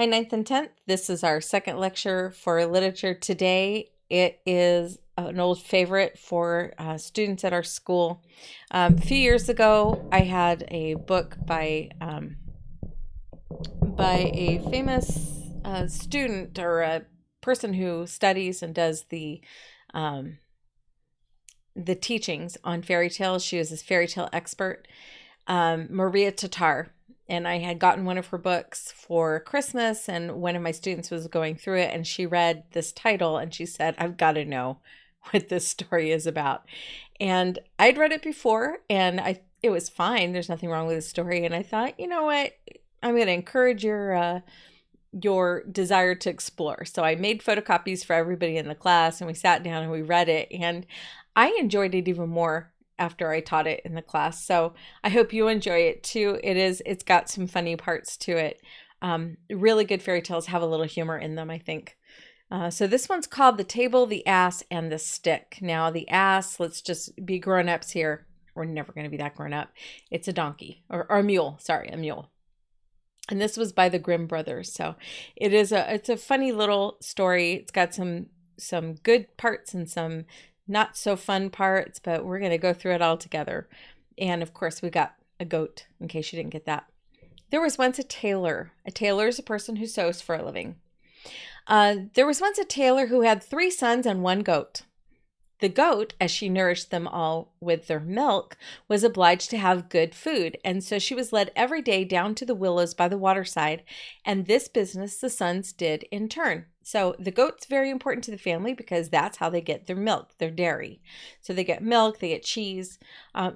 Hi, ninth and 10th. This is our second lecture for literature today. It is an old favorite for students at our school. A few years ago, I had a book by a famous student or a person who studies and does the teachings on fairy tales. She was a fairy tale expert, Maria Tatar. And I had gotten one of her books for Christmas, and one of my students was going through it, and she read this title and she said, I've got to know what this story is about. And I'd read it before, and it was fine. There's nothing wrong with the story. And I thought, you know what? I'm going to encourage your desire to explore. So I made photocopies for everybody in the class, and we sat down and we read it, and I enjoyed it even more after I taught it in the class. So I hope you enjoy it too. It's got some funny parts to it. Really good fairy tales have a little humor in them, I think. So this one's called The Table, the Ass, and the Stick. Now the ass, let's just be grown-ups here. We're never going to be that grown up. It's a donkey or a mule. Sorry, a mule. And this was by the Grimm brothers. So it's a funny little story. It's got some good parts and some not so fun parts, but we're going to go through it all together. And of course, we got a goat, in case you didn't get that. There was once a tailor. A tailor is a person who sews for a living. There was once a tailor who had 3 sons and 1 goat. The goat, as she nourished them all with their milk, was obliged to have good food, and so she was led every day down to the willows by the waterside, and this business the sons did in turn. So the goat's very important to the family because that's how they get their milk, their dairy. So they get milk, they get cheese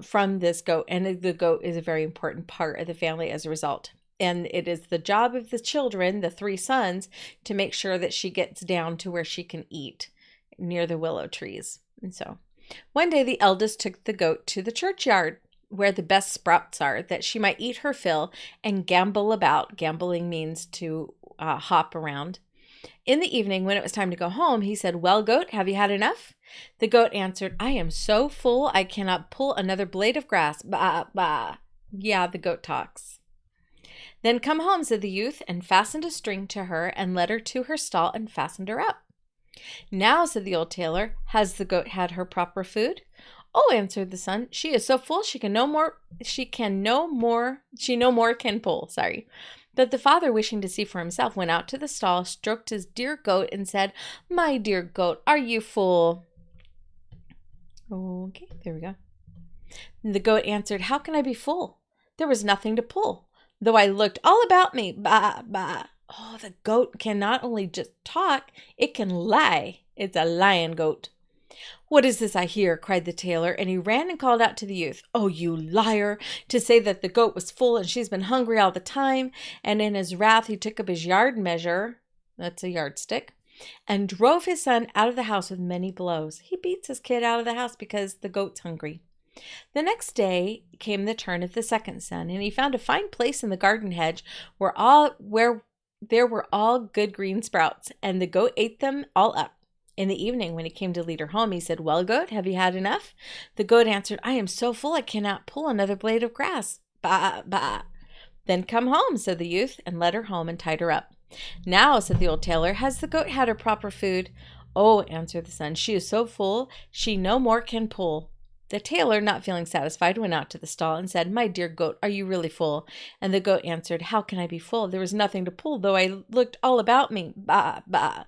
from this goat, and the goat is a very important part of the family as a result. And it is the job of the children, the 3 sons, to make sure that she gets down to where she can eat near the willow trees. And so one day the eldest took the goat to the churchyard where the best sprouts are, that she might eat her fill and gambol about. Gamboling means to hop around. In the evening, when it was time to go home, he said, "Well, goat, have you had enough?" The goat answered, "I am so full I cannot pull another blade of grass. Bah, bah." Yeah, the goat talks. "Then come home," said the youth, and fastened a string to her and led her to her stall and fastened her up. "Now," said the old tailor, "has the goat had her proper food?" "Oh," answered the son, "she is so full she no more can pull." Sorry. But the father, wishing to see for himself, went out to the stall, stroked his dear goat, and said, "My dear goat, are you full?" Okay, there we go. The goat answered, "How can I be full? There was nothing to pull, though I looked all about me. Bah, bah." Oh, the goat can not only just talk, it can lie. It's a lion goat. "What is this I hear?" cried the tailor, and he ran and called out to the youth, "Oh, you liar, to say that the goat was full and she's been hungry all the time." And in his wrath he took up his yard measure, that's a yardstick, and drove his son out of the house with many blows. He beats his kid out of the house because the goat's hungry. The next day came the turn of the second son, and he found a fine place in the garden hedge where there were all good green sprouts, and the goat ate them all up. In the evening, when he came to lead her home, he said, "Well, goat, have you had enough?" The goat answered, "I am so full I cannot pull another blade of grass. Bah, bah." "Then come home," said the youth, and led her home and tied her up. "Now," said the old tailor, "has the goat had her proper food?" "Oh," answered the son, "she is so full she no more can pull." The tailor, not feeling satisfied, went out to the stall and said, "My dear goat, are you really full?" And the goat answered, "How can I be full? There was nothing to pull, though I looked all about me. Bah, bah."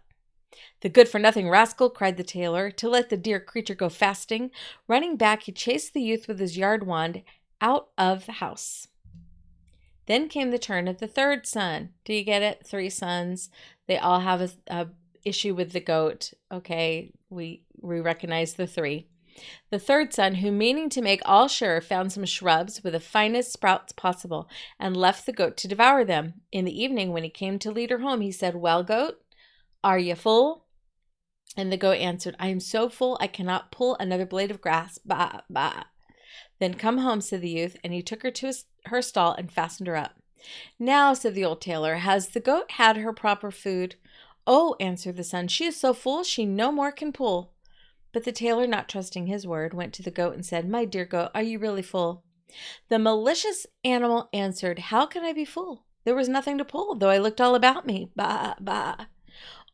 "The good-for-nothing rascal," cried the tailor, "to let the dear creature go fasting." Running back, he chased the youth with his yard wand out of the house. Then came the turn of the third son. Do you get it? 3 sons. They all have a issue with the goat. Okay, we recognize the 3. The third son, who, meaning to make all sure, found some shrubs with the finest sprouts possible, and left the goat to devour them. In the evening, when he came to lead her home, he said, "Well, goat, are you full?" And the goat answered, "I am so full I cannot pull another blade of grass. Bah, bah." "Then come home," said the youth, and he took her to her stall and fastened her up. "Now," said the old tailor, "has the goat had her proper food?" "Oh," answered the son, "she is so full she no more can pull." But the tailor, not trusting his word, went to the goat and said, "My dear goat, are you really full?" The malicious animal answered, "How can I be full? There was nothing to pull, though I looked all about me. Bah, bah.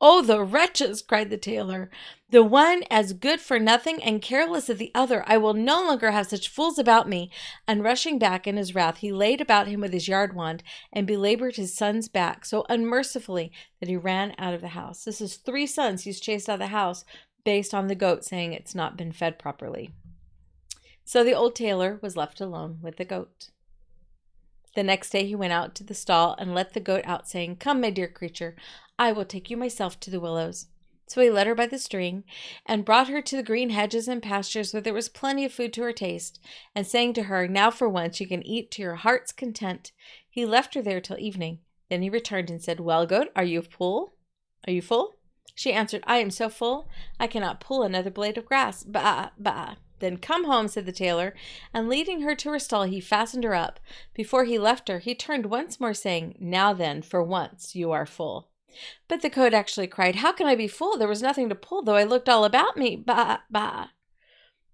Oh, the wretches, cried the tailor. The one as good for nothing and careless as the other. I will no longer have such fools about me. And rushing back in his wrath, he laid about him with his yard wand and belabored his son's back so unmercifully that he ran out of the house. This is 3 sons he's chased out of the house based on the goat saying it's not been fed properly. So the old tailor was left alone with the goat. The next day he went out to the stall and let the goat out, saying, Come, my dear creature, I will take you myself to the willows. So he led her by the string and brought her to the green hedges and pastures where there was plenty of food to her taste, and saying to her, Now for once you can eat to your heart's content. He left her there till evening. Then he returned and said, Well, goat, are you full? She answered, I am so full, I cannot pull another blade of grass. Bah, bah. Then come home, said the tailor, and leading her to her stall, he fastened her up. Before he left her, he turned once more, saying, Now then, for once you are full. But the goat actually cried, How can I be full? There was nothing to pull, though I looked all about me. Bah, bah.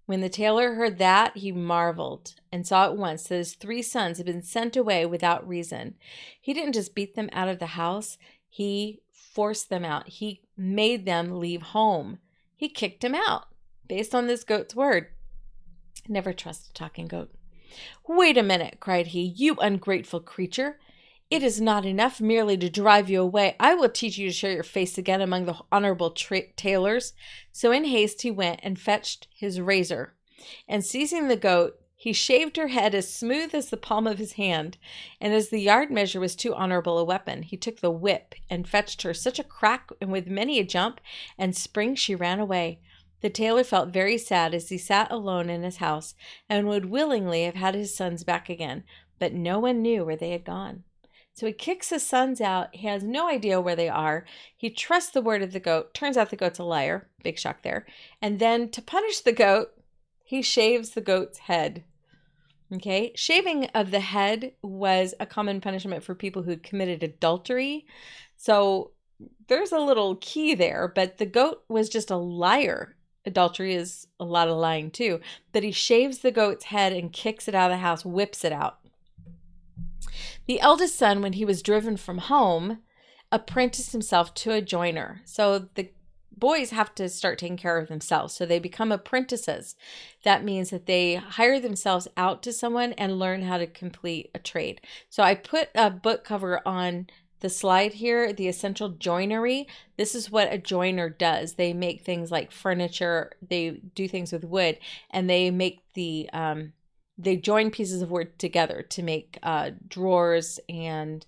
When the tailor heard that, he marveled and saw at once that his 3 sons had been sent away without reason. He didn't just beat them out of the house, he forced them out. He made them leave home. He kicked them out based on this goat's word. Never trust a talking goat. Wait a minute, cried he, you ungrateful creature. It is not enough merely to drive you away. I will teach you to show your face again among the honorable tailors. So in haste he went and fetched his razor, and seizing the goat, he shaved her head as smooth as the palm of his hand. And as the yard measure was too honorable a weapon, he took the whip and fetched her such a crack, and with many a jump and spring she ran away. The tailor felt very sad as he sat alone in his house, and would willingly have had his sons back again, but no one knew where they had gone. So he kicks his sons out. He has no idea where they are. He trusts the word of the goat. Turns out the goat's a liar. Big shock there. And then to punish the goat, he shaves the goat's head. Okay, shaving of the head was a common punishment for people who committed adultery. So there's a little key there, but the goat was just a liar. Adultery is a lot of lying too. But he shaves the goat's head and kicks it out of the house, whips it out. The eldest son, when he was driven from home, apprenticed himself to a joiner. So the boys have to start taking care of themselves. So they become apprentices. That means that they hire themselves out to someone and learn how to complete a trade. So I put a book cover on the slide here, The Essential Joinery. This is what a joiner does. They make things like furniture. They do things with wood, and they make they join pieces of wood together to make drawers and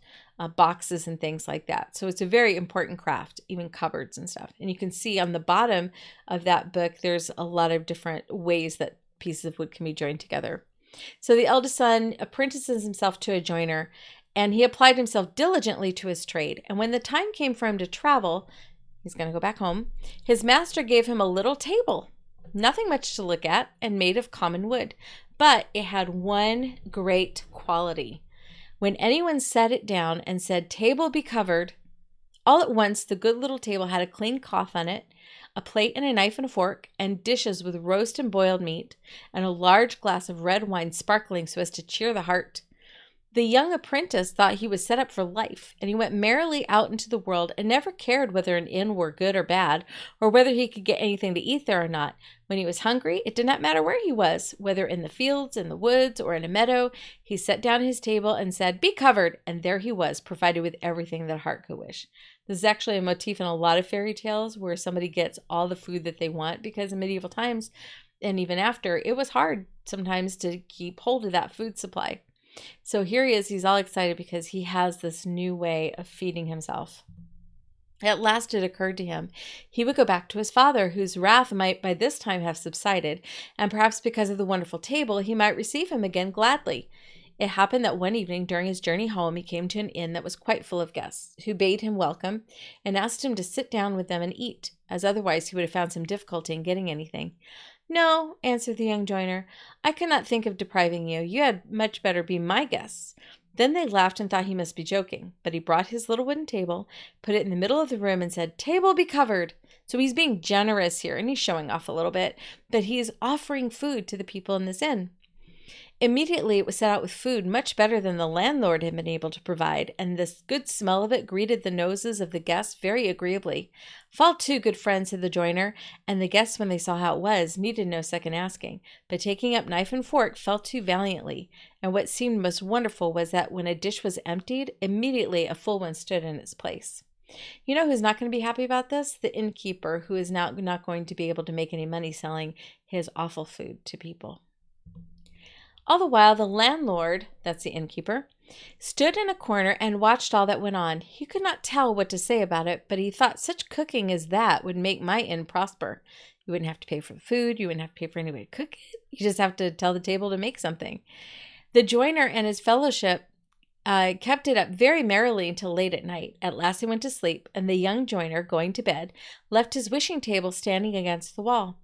boxes and things like that. So it's a very important craft, even cupboards and stuff. And you can see on the bottom of that book, there's a lot of different ways that pieces of wood can be joined together. So the eldest son apprentices himself to a joiner, and he applied himself diligently to his trade. And when the time came for him to travel, he's going to go back home, his master gave him a little table, nothing much to look at, and made of common wood. But it had one great quality. When anyone set it down and said, Table be covered, all at once the good little table had a clean cloth on it, a plate and a knife and a fork, and dishes with roast and boiled meat, and a large glass of red wine sparkling so as to cheer the heart. The young apprentice thought he was set up for life, and he went merrily out into the world and never cared whether an inn were good or bad, or whether he could get anything to eat there or not. When he was hungry, it did not matter where he was, whether in the fields, in the woods, or in a meadow. He set down his table and said, Be covered, and there he was, provided with everything that a heart could wish. This is actually a motif in a lot of fairy tales where somebody gets all the food that they want, because in medieval times, and even after, it was hard sometimes to keep hold of that food supply. So here he is, he's all excited because he has this new way of feeding himself. At last it occurred to him he would go back to his father, whose wrath might by this time have subsided, and perhaps because of the wonderful table he might receive him again gladly. It happened that one evening during his journey home he came to an inn that was quite full of guests, who bade him welcome and asked him to sit down with them and eat, as otherwise he would have found some difficulty in getting anything. No, answered the young joiner, I cannot think of depriving you. You had much better be my guests. Then they laughed and thought he must be joking, but he brought his little wooden table, put it in the middle of the room, and said, Table be covered. So he's being generous here, and he's showing off a little bit, but he's offering food to the people in this inn. Immediately it was set out with food much better than the landlord had been able to provide, and the good smell of it greeted the noses of the guests very agreeably. "Fall to, good friend," said the joiner, and the guests, when they saw how it was, needed no second asking, but taking up knife and fork, fell to valiantly. And what seemed most wonderful was that when a dish was emptied, immediately a full one stood in its place. You know who's not going to be happy about this? The innkeeper, who is now not going to be able to make any money selling his awful food to people. All the while, the landlord, that's the innkeeper, stood in a corner and watched all that went on. He could not tell what to say about it, but he thought such cooking as that would make my inn prosper. You wouldn't have to pay for the food. You wouldn't have to pay for anybody to cook it. You just have to tell the table to make something. The joiner and his fellowship kept it up very merrily until late at night. At last he went to sleep, and the young joiner, going to bed, left his wishing table standing against the wall.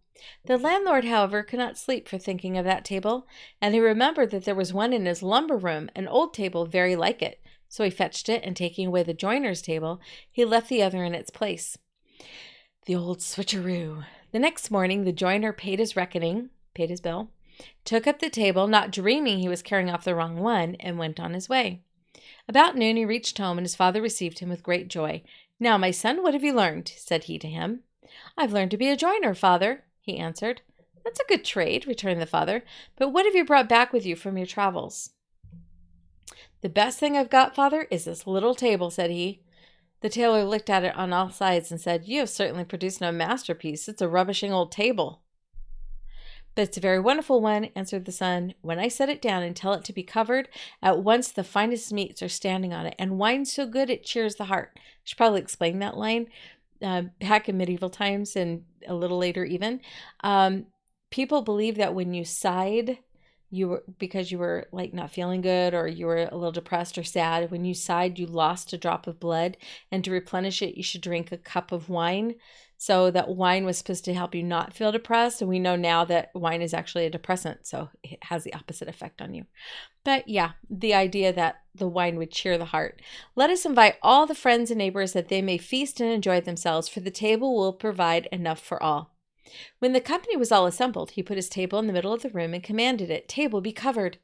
The landlord, however, could not sleep for thinking of that table, and he remembered that there was one in his lumber room, an old table very like it. So he fetched it, and taking away the joiner's table, he left the other in its place. The old switcheroo. The next morning the joiner paid his bill, took up the table, not dreaming he was carrying off the wrong one, and went on his way. About noon he reached home, and his father received him with great joy. "Now, my son, what have you learned?" said he to him. "I've learned to be a joiner, father," he answered. "That's a good trade," returned the father, "but what have you brought back with you from your travels?" "The best thing I've got, father, is this little table," said he. The tailor looked at it on all sides and said, "You have certainly produced no masterpiece. It's a rubbishing old table." "But it's a very wonderful one," answered the son. "When I set it down and tell it to be covered, at once the finest meats are standing on it, and wine so good it cheers the heart." I should probably explain that line. Back in medieval times and a little later even, people believed that when you sighed, because you were like not feeling good or you were a little depressed or sad, when you sighed, you lost a drop of blood, and to replenish it, you should drink a cup of wine. So that wine was supposed to help you not feel depressed, and we know now that wine is actually a depressant, so it has the opposite effect on you. But yeah, the idea that the wine would cheer the heart. "Let us invite all the friends and neighbors that they may feast and enjoy themselves, for the table will provide enough for all." When the company was all assembled, he put his table in the middle of the room and commanded it, "Table, be covered."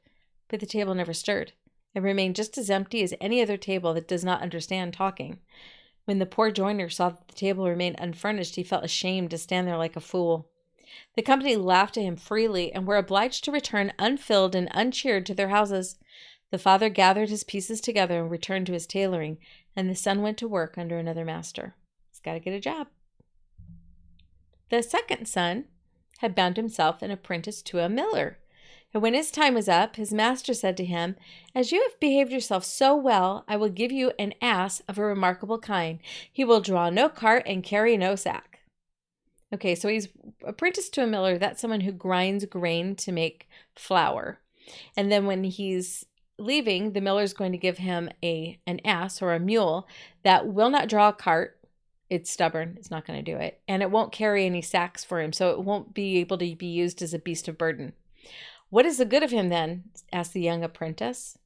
But the table never stirred, and remained just as empty as any other table that does not understand talking. When the poor joiner saw that the table remained unfurnished, he felt ashamed to stand there like a fool. The company laughed at him freely, and were obliged to return unfilled and uncheered to their houses. The father gathered his pieces together and returned to his tailoring, and the son went to work under another master. He's got to get a job. The second son had bound himself an apprentice to a miller. And when his time was up, his master said to him, "As you have behaved yourself so well, I will give you an ass of a remarkable kind. He will draw no cart and carry no sack." Okay, so he's apprenticed to a miller. That's someone who grinds grain to make flour. And then when he's leaving, the miller's going to give him an ass or a mule that will not draw a cart. It's stubborn. It's not going to do it. And it won't carry any sacks for him, so it won't be able to be used as a beast of burden. "What is the good of him then?" asked the young apprentice.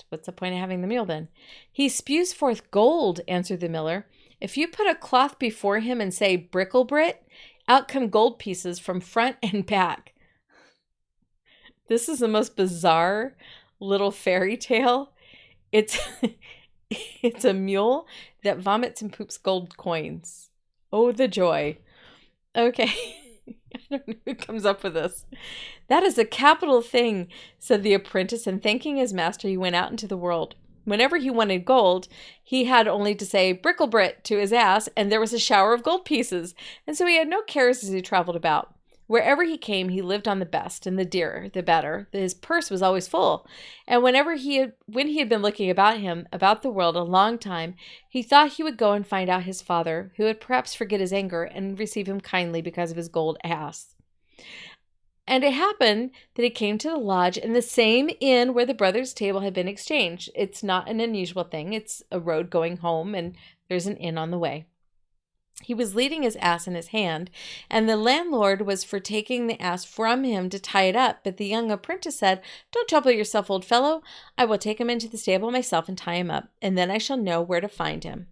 "What's the point of having the mule then?" "He spews forth gold," answered the miller. "If you put a cloth before him and say, 'Bricklebrit,' out come gold pieces from front and back." This is the most bizarre little fairy tale. It's it's a mule that vomits and poops gold coins. Oh, the joy. Okay. I don't know who comes up with this. "That is a capital thing," said the apprentice, and thanking his master, he went out into the world. Whenever he wanted gold, he had only to say "Bricklebrit" to his ass, and there was a shower of gold pieces, and so he had no cares as he traveled about. Wherever he came, he lived on the best, and the dearer, the better. His purse was always full, and when he had been looking about him, about the world, a long time, he thought he would go and find out his father, who would perhaps forget his anger and receive him kindly because of his gold ass. And it happened that he came to the lodge in the same inn where the brothers' table had been exchanged. It's not an unusual thing. It's a road going home, and there's an inn on the way. He was leading his ass in his hand, and the landlord was for taking the ass from him to tie it up, but the young apprentice said, "Don't trouble yourself, old fellow. I will take him into the stable myself and tie him up, and then I shall know where to find him."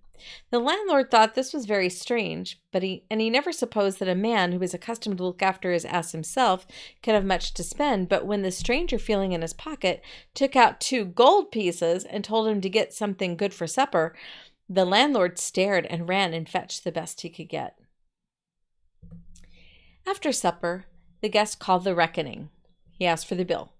The landlord thought this was very strange, but he never supposed that a man who was accustomed to look after his ass himself could have much to spend. But when the stranger, feeling in his pocket, took out 2 gold pieces and told him to get something good for supper, the landlord stared and ran and fetched the best he could get. After supper, the guest called the reckoning. He asked for the bill,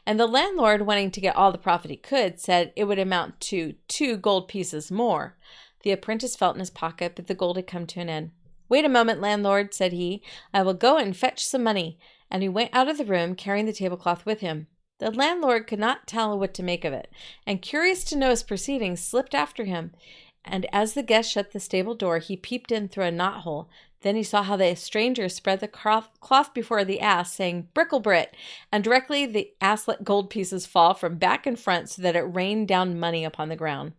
and the landlord, wanting to get all the profit he could, said it would amount to 2 gold pieces more. The apprentice felt in his pocket, but the gold had come to an end. "Wait a moment, landlord," said he. "I will go and fetch some money." And he went out of the room, carrying the tablecloth with him. The landlord could not tell what to make of it, and, curious to know his proceedings, slipped after him. And as the guest shut the stable door, he peeped in through a knothole. Then he saw how the stranger spread the cloth before the ass, saying, "Bricklebrit," and directly the ass let gold pieces fall from back and front so that it rained down money upon the ground.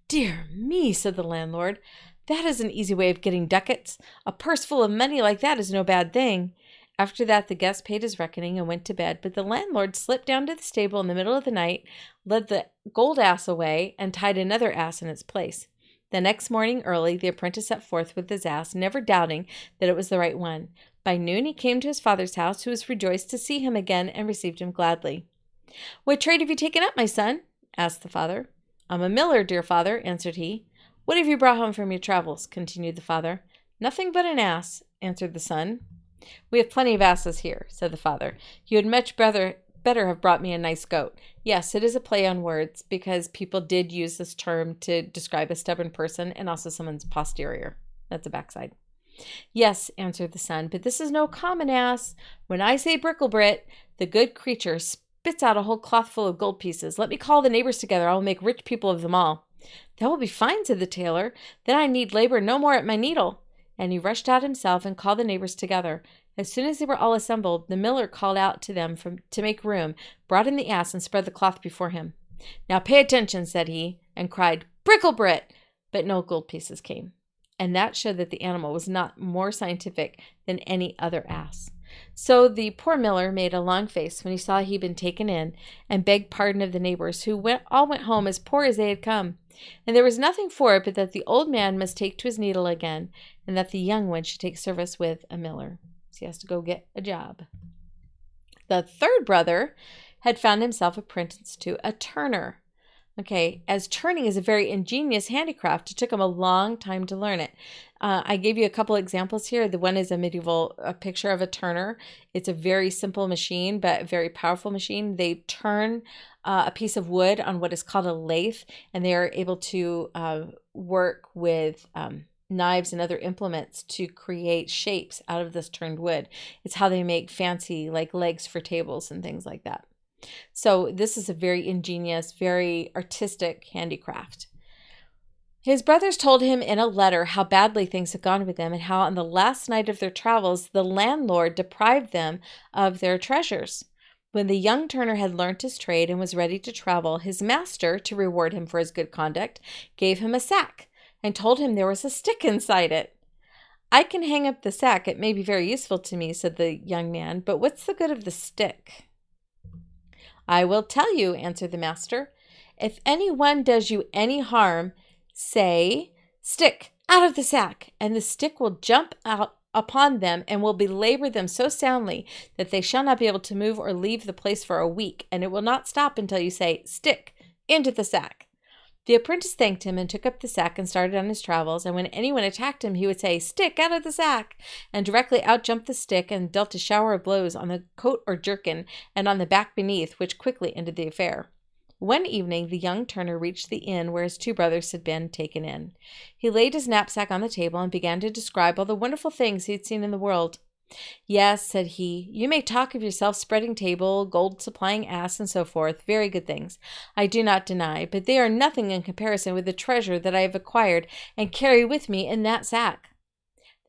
"Dear me," said the landlord, "that is an easy way of getting ducats. A purse full of money like that is no bad thing." After that, the guest paid his reckoning and went to bed, but the landlord slipped down to the stable in the middle of the night, led the gold ass away, and tied another ass in its place. The next morning early, the apprentice set forth with his ass, never doubting that it was the right one. By noon he came to his father's house, who was rejoiced to see him again and received him gladly. "What trade have you taken up, my son?" asked the father. "I'm a miller, dear father," answered he. "What have you brought home from your travels?" continued the father. "Nothing but an ass," answered the son. "We have plenty of asses here," said the father. "You had much better have brought me a nice goat." Yes, it is a play on words, because people did use this term to describe a stubborn person and also someone's posterior. That's a backside. "Yes," answered the son, "but this is no common ass. When I say Bricklebrit, the good creature spits out a whole cloth full of gold pieces. Let me call the neighbors together. I will make rich people of them all." "That will be fine," said the tailor. "Then I need labor no more at my needle." And he rushed out himself and called the neighbors together. As soon as they were all assembled, the miller called out to them to make room, brought in the ass, and spread the cloth before him. "Now pay attention," said he, and cried, "Bricklebrit!" But no gold pieces came. And that showed that the animal was not more scientific than any other ass. So the poor miller made a long face when he saw he had been taken in, and begged pardon of the neighbors, who all went home as poor as they had come. And there was nothing for it but that the old man must take to his needle again, and that the young one should take service with a miller. So he has to go get a job. The third brother had found himself apprenticed to a turner. Okay, as turning is a very ingenious handicraft, it took him a long time to learn it. I gave you a couple examples here. The one is a picture of a turner. It's a very simple machine, but a very powerful machine. They turn a piece of wood on what is called a lathe, and they are able to work with knives and other implements to create shapes out of this turned wood. It's how they make fancy like legs for tables and things like that. So this is a very ingenious, very artistic handicraft. His brothers told him in a letter how badly things had gone with them, and how on the last night of their travels the landlord deprived them of their treasures. When the young turner had learnt his trade and was ready to travel, his master, to reward him for his good conduct, gave him a sack and told him there was a stick inside it. "I can hang up the sack. It may be very useful to me," said the young man, "but what's the good of the stick?" "I will tell you," answered the master. "If any one does you any harm, say, 'Stick, out of the sack,' and the stick will jump out upon them and will belabor them so soundly that they shall not be able to move or leave the place for a week, and it will not stop until you say, 'Stick, into the sack.'" The apprentice thanked him and took up the sack and started on his travels, and when anyone attacked him, he would say, "Stick, out of the sack," and directly out jumped the stick and dealt a shower of blows on the coat or jerkin and on the back beneath, which quickly ended the affair. One evening the young turner reached the inn where his 2 brothers had been taken in. He laid his knapsack on the table and began to describe all the wonderful things he had seen in the world. "Yes," said he, "you may talk of your self-spreading table, gold-supplying ass, and so forth, very good things, I do not deny, but they are nothing in comparison with the treasure that I have acquired and carry with me in that sack."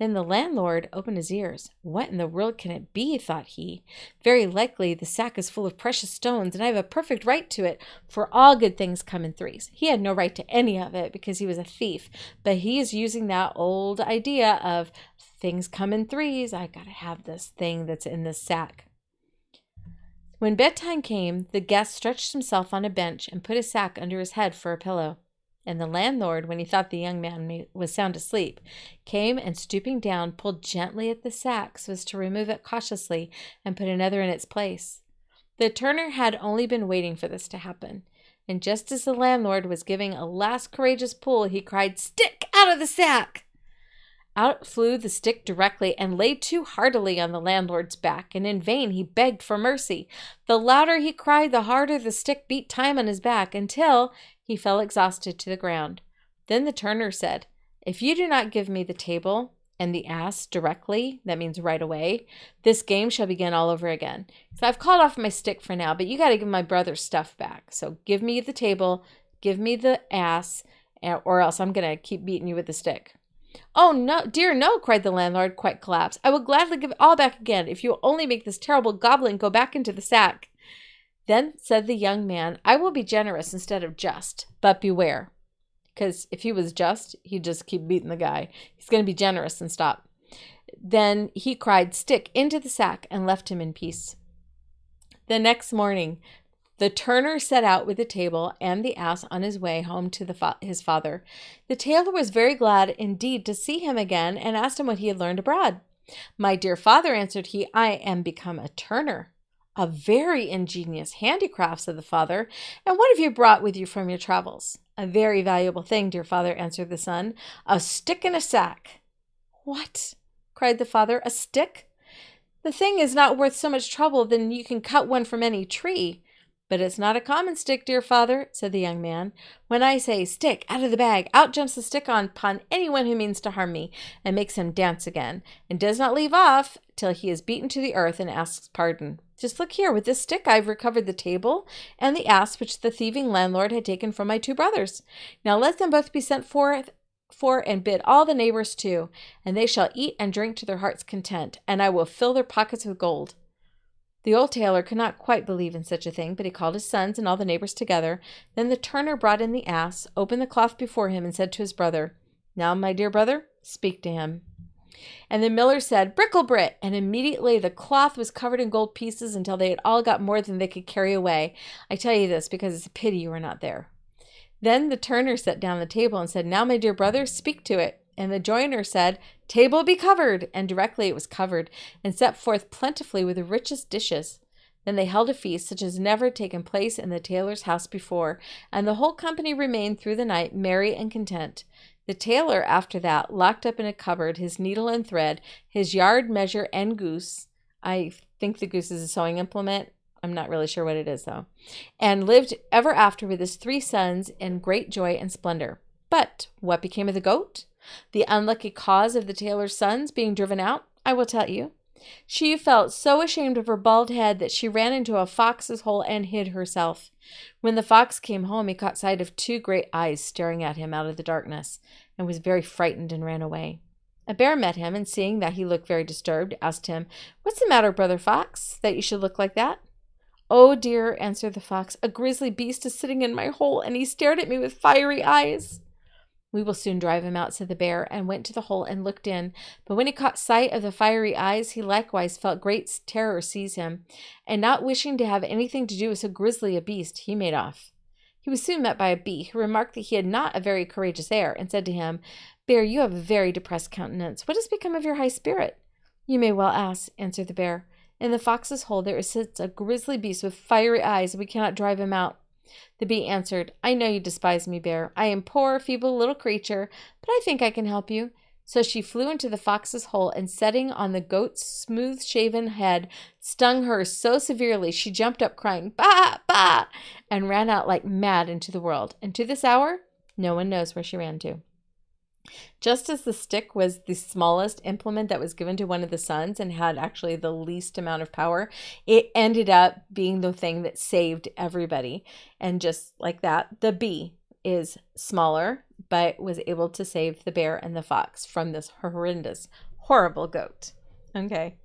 Then the landlord opened his ears. "What in the world can it be?" thought he. "Very likely the sack is full of precious stones, and I have a perfect right to it, for all good things come in threes." He had no right to any of it because he was a thief, but he is using that old idea of things come in threes. I gotta have this thing that's in this sack. When bedtime came, the guest stretched himself on a bench and put his sack under his head for a pillow. And the landlord, when he thought the young man was sound asleep, came and stooping down, pulled gently at the sack so as to remove it cautiously and put another in its place. The turner had only been waiting for this to happen. And just as the landlord was giving a last courageous pull, he cried, "Stick out of the sack!" Out flew the stick directly and lay too heartily on the landlord's back, and in vain he begged for mercy. The louder he cried, the harder the stick beat time on his back, until he fell exhausted to the ground. Then the turner said, "If you do not give me the table and the ass directly," that means right away, "this game shall begin all over again. So I've called off my stick for now, but you got to give my brother's stuff back. So give me the table, give me the ass, or else I'm going to keep beating you with the stick." "Oh, no, dear, no," cried the landlord, quite collapsed. "I will gladly give it all back again, if you will only make this terrible goblin go back into the sack." Then said the young man, "I will be generous instead of just, but beware." Because if he was just, he'd just keep beating the guy. He's going to be generous and stop. Then he cried, "Stick into the sack," and left him in peace. The next morning, the turner set out with the table and the ass on his way home to his father. The tailor was very glad indeed to see him again, and asked him what he had learned abroad. "My dear father," answered he, "I am become a turner." "A very ingenious handicraft," said the father. "And what have you brought with you from your travels?" "A very valuable thing, dear father," answered the son. "A stick in a sack." "What?" cried the father. "A stick? The thing is not worth so much trouble than you can cut one from any tree." "But it's not a common stick, dear father," said the young man. "When I say 'stick out of the bag,' out jumps the stick upon anyone who means to harm me, and makes him dance again, and does not leave off till he is beaten to the earth and asks pardon. Just look here, with this stick I have recovered the table and the ass which the thieving landlord had taken from my two brothers. Now let them both be sent for and bid all the neighbors too, and they shall eat and drink to their heart's content, and I will fill their pockets with gold." The old tailor could not quite believe in such a thing, but he called his sons and all the neighbors together. Then the turner brought in the ass, opened the cloth before him, and said to his brother, "Now, my dear brother, speak to him." And the miller said, "Bricklebrit," and immediately the cloth was covered in gold pieces until they had all got more than they could carry away. I tell you this because it's a pity you were not there. Then the turner set down the table and said, "Now, my dear brother, speak to it." And the joiner said, "Table be covered." And directly it was covered, and set forth plentifully with the richest dishes. Then they held a feast such as never had taken place in the tailor's house before, and the whole company remained through the night merry and content. The tailor, after that, locked up in a cupboard his needle and thread, his yard measure and goose. I think the goose is a sewing implement. I'm not really sure what it is, though. And lived ever after with his 3 sons in great joy and splendor. But what became of the goat? The unlucky cause of the tailor's sons being driven out, I will tell you. She felt so ashamed of her bald head that she ran into a fox's hole and hid herself. When the fox came home, he caught sight of 2 great eyes staring at him out of the darkness, and was very frightened and ran away. A bear met him, and seeing that he looked very disturbed, asked him, "What's the matter, brother fox, that you should look like that?" "Oh dear," answered the fox, "a grisly beast is sitting in my hole, and he stared at me with fiery eyes." "We will soon drive him out," said the bear, and went to the hole and looked in. But when he caught sight of the fiery eyes, he likewise felt great terror seize him, and not wishing to have anything to do with so grisly a beast, he made off. He was soon met by a bee, who remarked that he had not a very courageous air, and said to him, "Bear, you have a very depressed countenance. What has become of your high spirit?" "You may well ask," answered the bear. "In the fox's hole there sits a grisly beast with fiery eyes, and we cannot drive him out." The bee answered, "I know you despise me, bear. I am poor, feeble little creature, but I think I can help you." So she flew into the fox's hole, and setting on the goat's smooth-shaven head, stung her so severely she jumped up crying, "Bah! Bah!" and ran out like mad into the world. And to this hour, no one knows where she ran to. Just as the stick was the smallest implement that was given to one of the sons and had actually the least amount of power, it ended up being the thing that saved everybody. And just like that, the bee is smaller, but was able to save the bear and the fox from this horrendous, horrible goat. Okay.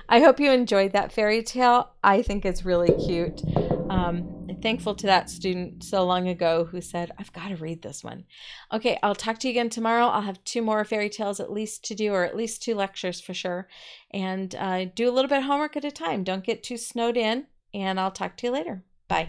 I hope you enjoyed that fairy tale. I think it's really cute. I'm thankful to that student so long ago who said, "I've got to read this one." Okay, I'll talk to you again tomorrow. I'll have 2 more fairy tales at least to do, or at least 2 lectures for sure. And do a little bit of homework at a time. Don't get too snowed in, and I'll talk to you later. Bye.